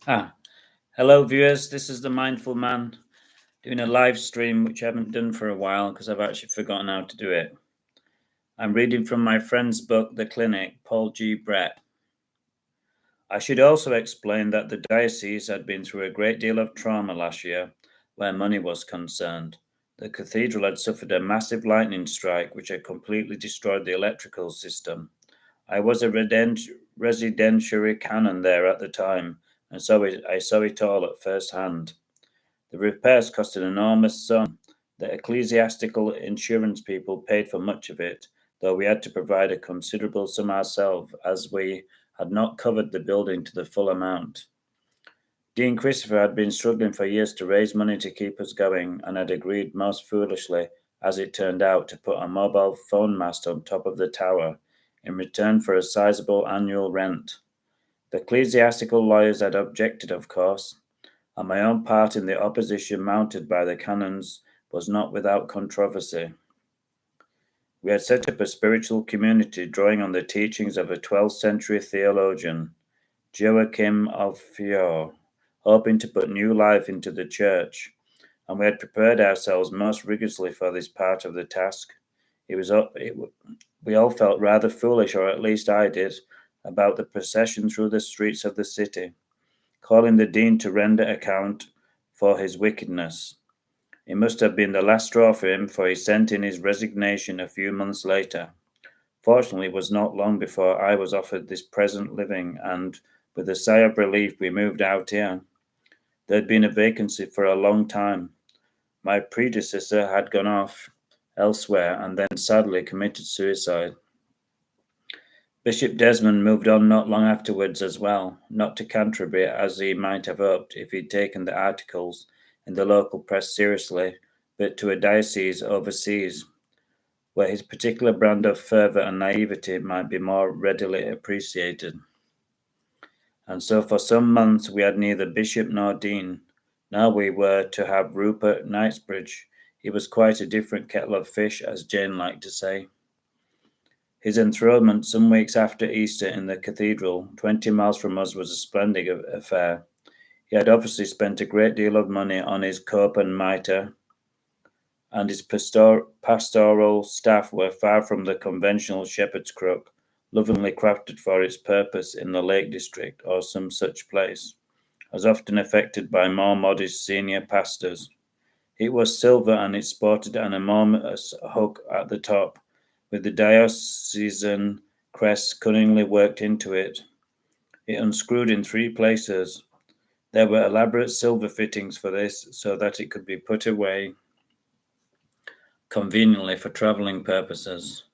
Ah, hello viewers. This is the Mindful Man doing a live stream, which I haven't done for a while because I've actually forgotten how to do it. I'm reading from my friend's book, The Clinic, Paul G. Brett. I should also explain that the diocese had been through a great deal of trauma last year where money was concerned. The cathedral had suffered a massive lightning strike which had completely destroyed the electrical system. I was a residentiary canon there at the time, and so I saw it all at first hand. The repairs cost an enormous sum. The ecclesiastical insurance people paid for much of it, though we had to provide a considerable sum ourselves, as we had not covered the building to the full amount. Dean Christopher had been struggling for years to raise money to keep us going, and had agreed most foolishly, as it turned out, to put a mobile phone mast on top of the tower in return for a sizable annual rent. The ecclesiastical lawyers had objected, of course, and my own part in the opposition mounted by the canons was not without controversy. We had set up a spiritual community drawing on the teachings of a 12th century theologian, Joachim of Fior, hoping to put new life into the church, and we had prepared ourselves most rigorously for this part of the task. We all felt rather foolish, or at least I did, about the procession through the streets of the city, calling the dean to render account for his wickedness. It must have been the last straw for him, for he sent in his resignation a few months later. Fortunately, it was not long before I was offered this present living, and with a sigh of relief, we moved out here. There had been a vacancy for a long time. My predecessor had gone off elsewhere and then sadly committed suicide. Bishop Desmond moved on not long afterwards as well, not to Canterbury as he might have hoped if he'd taken the articles in the local press seriously, but to a diocese overseas, where his particular brand of fervour and naivety might be more readily appreciated. And so for some months we had neither bishop nor dean. Now we were to have Rupert Knightsbridge. He was quite a different kettle of fish, as Jane liked to say. His enthronement some weeks after Easter in the cathedral, 20 miles from us, was a splendid affair. He had obviously spent a great deal of money on his cope and mitre, and his pastoral staff were far from the conventional shepherd's crook, lovingly crafted for its purpose in the Lake District or some such place, as often affected by more modest senior pastors. It was silver, and it sported an enormous hook at the top, with the diocesan crest cunningly worked into it. It unscrewed in 3 places. There were elaborate silver fittings for this, so that it could be put away conveniently for travelling purposes.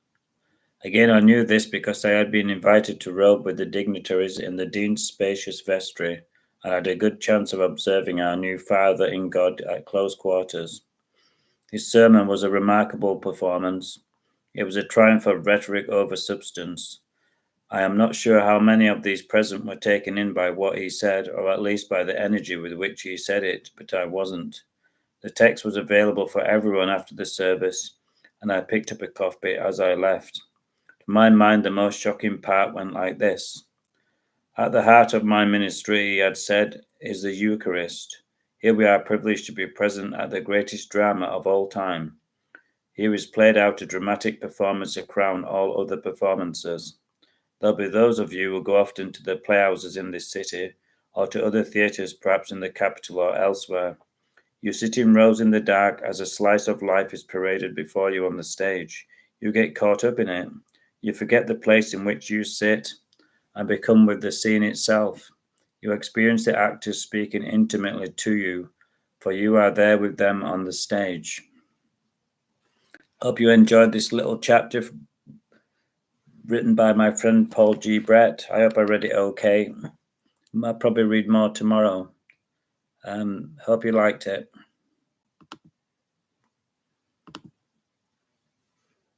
Again, I knew this because I had been invited to robe with the dignitaries in the dean's spacious vestry, and had a good chance of observing our new Father in God at close quarters. His sermon was a remarkable performance. It was a triumph of rhetoric over substance. I am not sure how many of these present were taken in by what he said, or at least by the energy with which he said it, but I wasn't. The text was available for everyone after the service, and I picked up a copy as I left. To my mind, the most shocking part went like this. At the heart of my ministry, he had said, is the Eucharist. Here we are privileged to be present at the greatest drama of all time. Here is played out a dramatic performance to crown all other performances. There'll be those of you who go often to the playhouses in this city, or to other theatres perhaps in the capital or elsewhere. You sit in rows in the dark as a slice of life is paraded before you on the stage. You get caught up in it. You forget the place in which you sit and become with the scene itself. You experience the actors speaking intimately to you, for you are there with them on the stage. Hope you enjoyed this little chapter written by my friend Paul G. Brett. I hope I read it okay. I'll probably read more tomorrow. Hope you liked it.